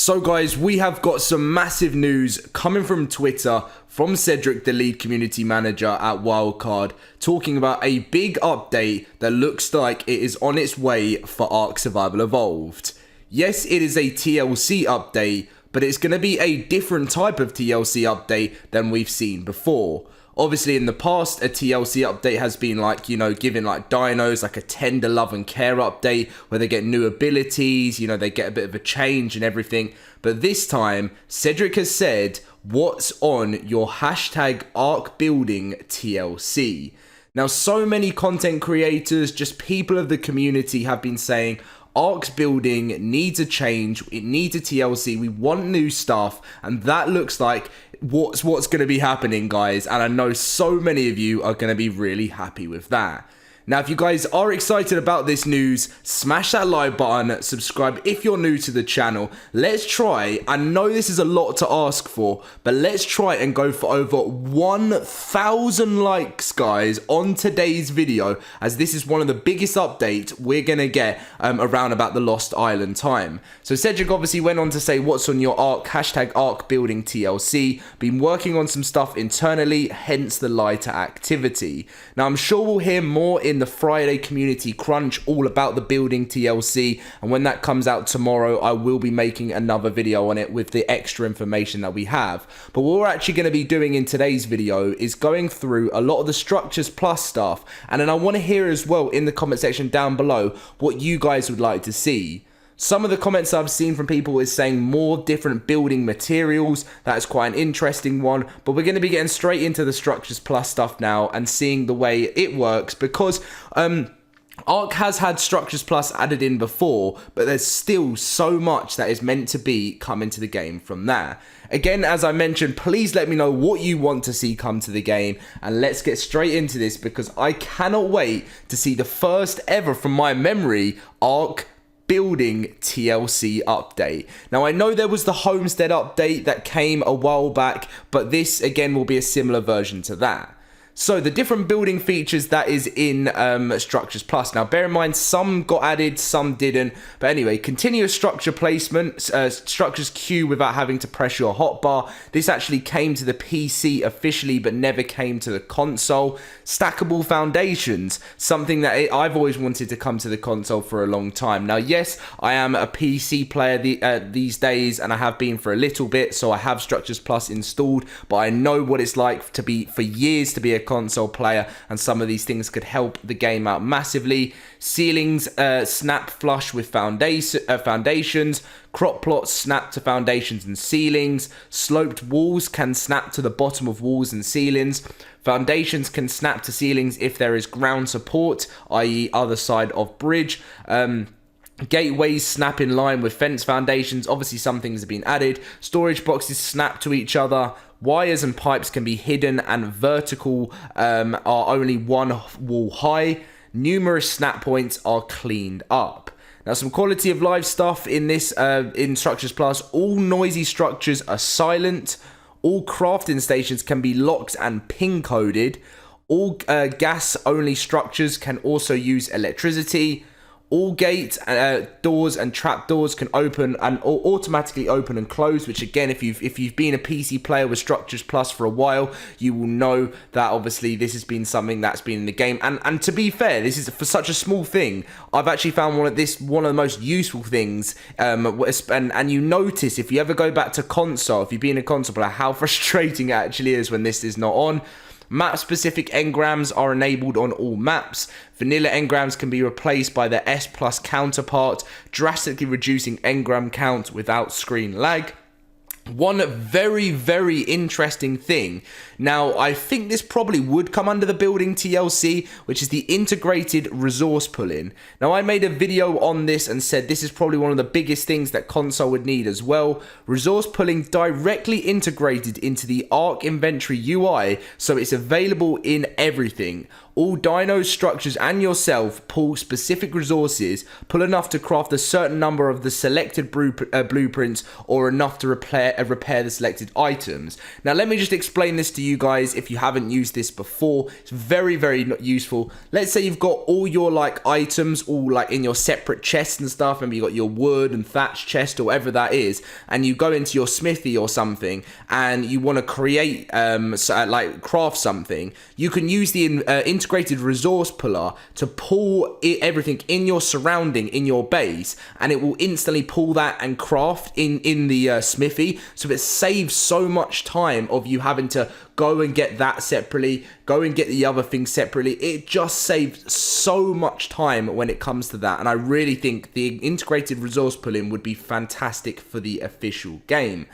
So guys, we have got some massive news coming from Twitter from Cedric, the lead community manager at Wildcard, talking about a big update that looks like it is on its way for ARK Survival Evolved. Yes, it is a TLC update, but it's going to be a different type of TLC update than we've seen before. Obviously, in the past, a TLC update has been like, giving like dinos like a tender love and care update where they get new abilities, they get a bit of a change and everything. But this time, Cedric has said, what's on your hashtag ARK building TLC? Now, so many content creators, just people of the community have been saying, ARK's building needs a change, it needs a TLC, we want new stuff, and that looks like what's going to be happening, guys, and I know so many of you are going to be really happy with that. Now, if you guys are excited about this news, smash that like button, subscribe if you're new to the channel. Let's try, I know this is a lot to ask for, but let's try and go for over 1,000 likes, guys, on today's video, as this is one of the biggest updates we're going to get around about the Lost Island time. So Cedric obviously went on to say, what's on your ARK, hashtag ARK building TLC, been working on some stuff internally, hence the lighter activity. Now, I'm sure we'll hear more in the Friday community crunch all about the building TLC, and when that comes out tomorrow, I will be making another video on it with the extra information that we have. But what we're actually going to be doing in today's video is going through a lot of the Structures Plus stuff, and then I want to hear as well in the comment section down below what you guys would like to see. Some of the comments I've seen from people is saying more different building materials. That's quite an interesting one. But we're going to be getting straight into the Structures Plus stuff now and seeing the way it works, because ARK has had Structures Plus added in before, but there's still so much that is meant to be coming to the game from there. Again, as I mentioned, please let me know what you want to see come to the game, and let's get straight into this, because I cannot wait to see the first ever, from my memory, ARK building TLC update. Now, I know there was the Homestead update that came a while back, but this again will be a similar version to that. So the different building features that is in Structures Plus. Now, bear in mind, some got added, some didn't. But anyway, continuous structure placement, structures queue without having to press your hotbar. This actually came to the PC officially, but never came to the console. Stackable Foundations, something that I've always wanted to come to the console for a long time. Now, yes, I am a PC player these days, and I have been for a little bit, so I have Structures Plus installed, but I know what it's like to be, for years, to be a console player, and some of these things could help the game out massively. Ceilings snap flush with foundations. Crop plots snap to foundations and ceilings. Sloped walls can snap to the bottom of walls and ceilings. Foundations can snap to ceilings if there is ground support, i.e. other side of bridge. Gateways snap in line with fence foundations. Obviously, some things have been added. Storage boxes snap to each other. Wires and pipes can be hidden, and vertical are only one wall high. Numerous snap points are cleaned up. Now, some quality of life stuff in this in Structures Plus. All noisy structures are silent. All crafting stations can be locked and pin coded. All gas-only structures can also use electricity. All gate doors and trap doors can open and automatically open and close, which again, if you've been a PC player with Structures Plus for a while, you will know that obviously this has been something that's been in the game. And to be fair, this is for such a small thing. I've actually found one of the most useful things. And you notice, if you ever go back to console, if you've been a console player, how frustrating it actually is when this is not on. Map-specific engrams are enabled on all maps. Vanilla engrams can be replaced by their S Plus counterpart, drastically reducing engram count without screen lag. One very, very interesting thing. Now, I think this probably would come under the building TLC, which is the integrated resource pulling. Now, I made a video on this and said this is probably one of the biggest things that console would need as well. Resource pulling directly integrated into the ARK inventory UI, so it's available in everything. All dinos, structures, and yourself pull specific resources, pull enough to craft a certain number of the selected blueprints, or enough to repair the selected items. Now, let me just explain this to you guys if you haven't used this before. It's very, very useful. Let's say you've got all your like items all like in your separate chests and stuff. Maybe you got your wood and thatch chest or whatever that is, and you go into your smithy or something, and you want to create like craft something. You can use the integrated resource puller to pull everything in your surrounding in your base, and it will instantly pull that and craft in the smithy. So it saves so much time of you having to go and get that separately, go and get the other thing separately. It just saves so much time when it comes to that, and I really think the integrated resource pulling would be fantastic for the official game.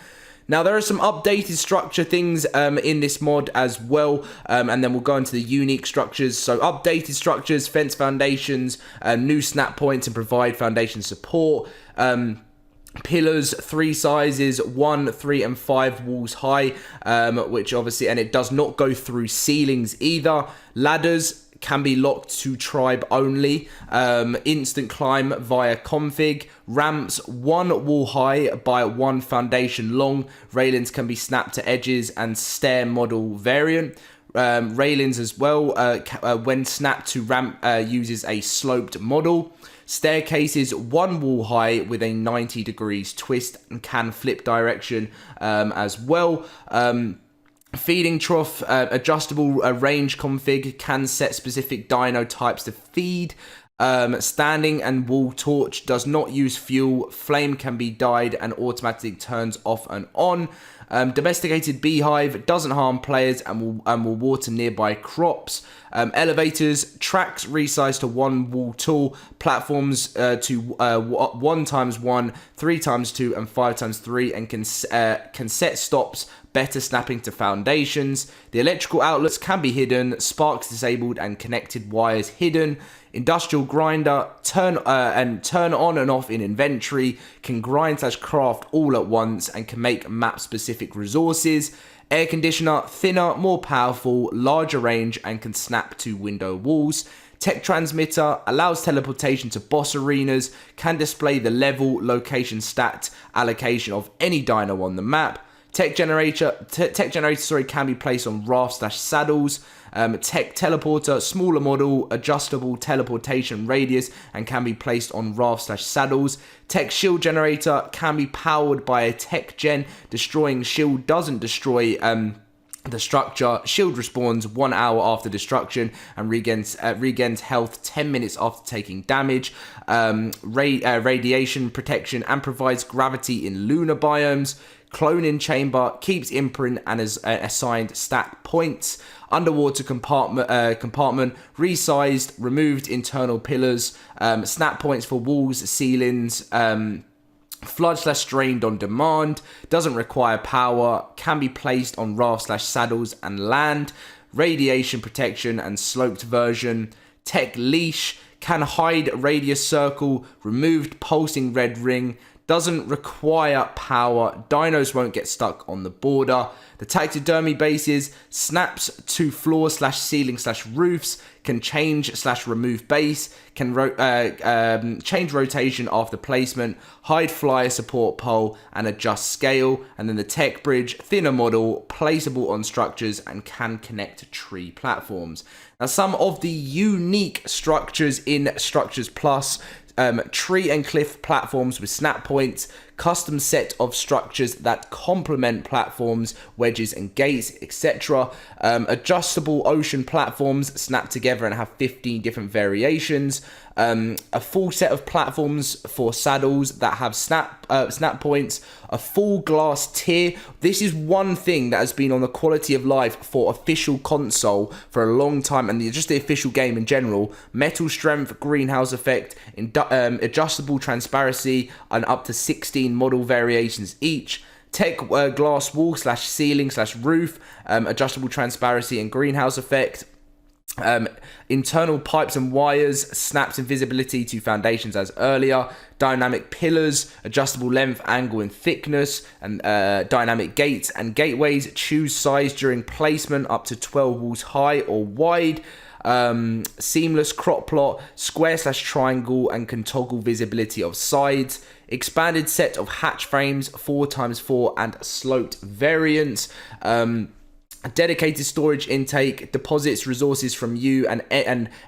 Now, there are some updated structure things in this mod as well, and then we'll go into the unique structures. So updated structures, fence foundations, new snap points and provide foundation support. Pillars, 3 sizes, 1, 3 and 5 walls high, which obviously, and it does not go through ceilings either. Ladders can be locked to tribe only. Instant climb via config. Ramps 1 wall high by 1 foundation long. Railings can be snapped to edges and stair model variant. Railings as well, when snapped to ramp, uses a sloped model. Staircases 1 wall high with a 90 degrees twist and can flip direction as well. Feeding trough, adjustable range config, can set specific dino types to feed. Standing and wall torch does not use fuel. Flame can be dyed and automatically turns off and on. Domesticated beehive doesn't harm players and will water nearby crops. Elevators, tracks resized to 1 wall tall, platforms to 1x1, 3x2 and 5x3, and can set stops, better snapping to foundations. The electrical outlets can be hidden, sparks disabled and connected wires hidden. Industrial grinder, turn on and off in inventory, can grind/craft all at once and can make map specific resources. Air conditioner, thinner, more powerful, larger range and can snap to window walls. Tech transmitter allows teleportation to boss arenas, can display the level, location, stat allocation of any dino on the map. Tech generator, can be placed on rafts/saddles. Tech teleporter, smaller model, adjustable teleportation radius, and can be placed on rafts/saddles. Tech shield generator can be powered by a tech gen. Destroying shield doesn't destroy the structure. Shield respawns 1 hour after destruction and regains health 10 minutes after taking damage. Radiation protection and provides gravity in lunar biomes. Cloning chamber keeps imprint and is assigned stat points. Underwater compartment resized, removed internal pillars. Snap points for walls, ceilings. Flood/drained on demand, doesn't require power, can be placed on raft/saddles and land. Radiation protection and sloped version. Tech leash, can hide radius circle, removed pulsing red ring, doesn't require power, dinos won't get stuck on the border. The taxidermy bases, snaps to floor/ceiling/roofs, can change/remove base, can change rotation after placement, hide flyer support pole and adjust scale. And then the tech bridge, thinner model, placeable on structures and can connect tree platforms. Now, some of the unique structures in Structures Plus: tree and cliff platforms with snap points, custom set of structures that complement platforms, wedges and gates, etc. Adjustable ocean platforms snap together and have 15 different variations. A full set of platforms for saddles that have snap points. A full glass tier. This is one thing that has been on the quality of life for official console for a long time, and just the official game in general. Metal strength, greenhouse effect, adjustable transparency, and up to 16 model variations each. Tech glass wall/ceiling/roof, adjustable transparency and greenhouse effect. Internal pipes and wires, snaps invisibility to foundations as earlier. Dynamic pillars, adjustable length, angle and thickness, and dynamic gates and gateways. Choose size during placement, up to 12 walls high or wide. seamless crop plot, square/triangle, and can toggle visibility of sides. Expanded set of hatch frames, 4x4 and sloped variants. Dedicated storage intake, deposits resources from you and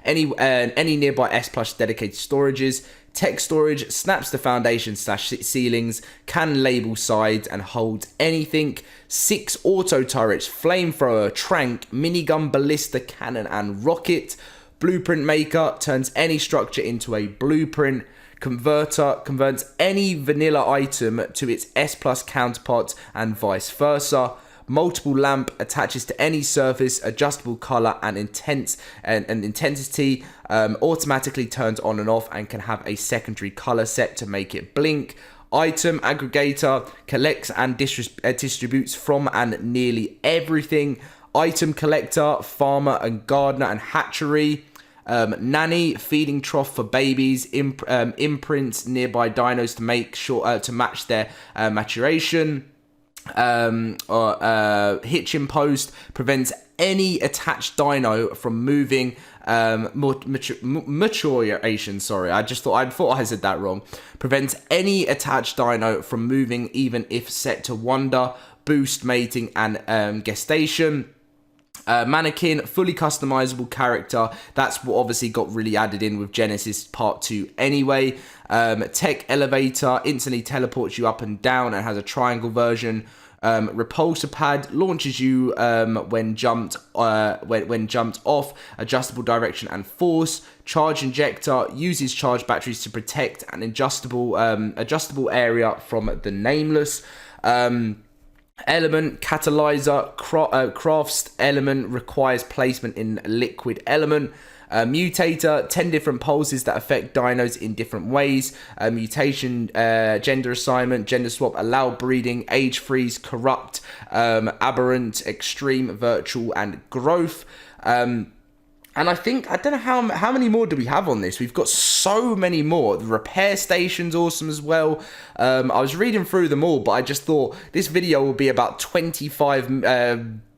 any nearby S Plus dedicated storages. Tech storage snaps the foundation/ceilings, can label sides and holds anything. 6 auto turrets, flamethrower, trank, minigun, ballista, cannon and rocket. Blueprint maker turns any structure into a blueprint. Converter converts any vanilla item to its S Plus counterpart and vice versa. Multiple lamp attaches to any surface, adjustable color and intensity, automatically turns on and off and can have a secondary color set to make it blink. Item aggregator collects and distributes from and nearly everything. Item collector, farmer and gardener and hatchery. Nanny, feeding trough for babies, imprints nearby dinos to make sure to match their maturation. Hitching post prevents any attached dino from moving. Maturation, sorry, I thought I said that wrong. Prevents any attached dino from moving even if set to wander. Boost mating and gestation. Mannequin, fully customizable character. That's what obviously got really added in with Genesis Part 2 anyway. Tech elevator, instantly teleports you up and down and has a triangle version. Repulsor pad launches you when jumped off. Adjustable direction and force. Charge injector uses charge batteries to protect an adjustable area from the nameless. Element catalyzer crafts element, requires placement in liquid element. Mutator, 10 different pulses that affect dinos in different ways. Mutation, gender assignment, gender swap, allow breeding, age freeze, corrupt, aberrant, extreme, virtual and growth. And I don't know how many more do we have on this. We've got so many more. The repair station's awesome as well. I was reading through them all, but I just thought this video will be about 25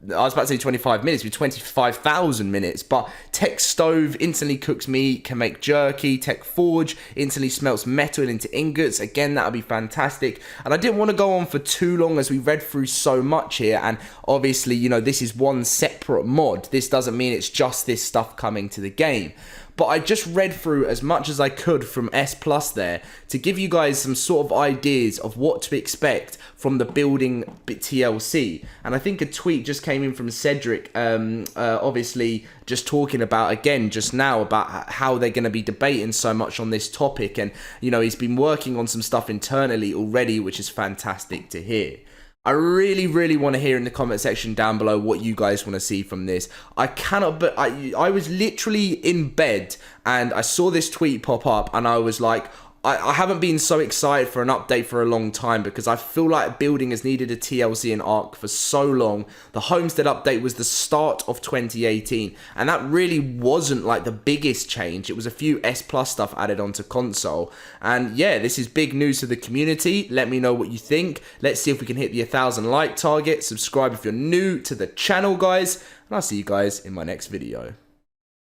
I was about to say 25 minutes, with 25,000 minutes, but Tech Stove instantly cooks meat, can make jerky. Tech Forge instantly smelts metal into ingots. Again, that would be fantastic. And I didn't want to go on for too long as we read through so much here. And obviously, you know, this is one separate mod. This doesn't mean it's just this stuff coming to the game. But I just read through as much as I could from S Plus there to give you guys some sort of ideas of what to expect from the building TLC. And I think a tweet just came in from Cedric, obviously just talking about, again, just now, about how they're going to be debating so much on this topic. And, you know, he's been working on some stuff internally already, which is fantastic to hear. I really want to hear in the comment section down below what you guys want to see from this. I cannot, but I was literally in bed and I saw this tweet pop up and I was like, I haven't been so excited for an update for a long time, because I feel like building has needed a TLC and ARK for so long. The Homestead update was the start of 2018, and that really wasn't like the biggest change. It was a few S Plus stuff added onto console. And yeah, this is big news to the community. Let me know what you think. Let's see if we can hit the 1,000 like target. Subscribe if you're new to the channel, guys, and I'll see you guys in my next video.